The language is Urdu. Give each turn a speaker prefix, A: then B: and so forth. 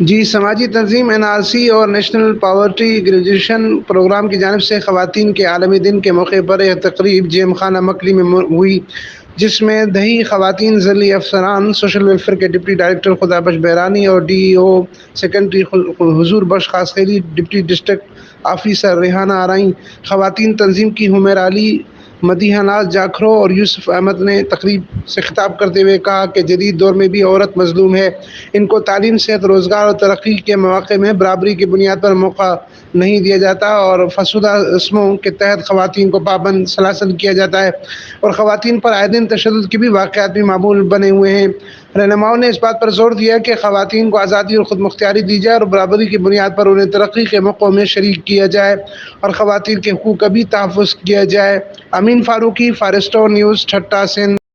A: جی، سماجی تنظیم NRC اور نیشنل پاورٹی گریجویشن پروگرام کی جانب سے خواتین کے عالمی دن کے موقع پر ایک تقریب جیم خانہ مکلی میں ہوئی، جس میں دیہی خواتین ضلعی افسران، سوشل ویلفیئر کے ڈپٹی ڈائریکٹر خدا بخش بحرانی اور DEO secretary Huzoor Bakhsh Khaskheli, deputy district officer Rehana Arain, خواتین تنظیم کی حمیر علی، مدیحہ ناز جاکھرو اور یوسف احمد نے تقریب سے خطاب کرتے ہوئے کہا کہ جدید دور میں بھی عورت مظلوم ہے، ان کو تعلیم، صحت، روزگار اور ترقی کے مواقع میں برابری کی بنیاد پر موقع نہیں دیا جاتا اور فرسودہ رسموں کے تحت خواتین کو پابند سلاسل کیا جاتا ہے اور خواتین پر آئے دن تشدد کے بھی واقعات بھی معمول بنے ہوئے ہیں۔ رہنماؤں نے اس بات پر زور دیا کہ خواتین کو آزادی اور خود مختاری دی جائے اور برابری کی بنیاد پر انہیں ترقی کے موقعوں میں شریک کیا جائے اور خواتین کے حقوق کا بھی تحفظ کیا جائے۔ امین فاروقی، فارسٹو نیوز، ٹھٹہ، سندھ۔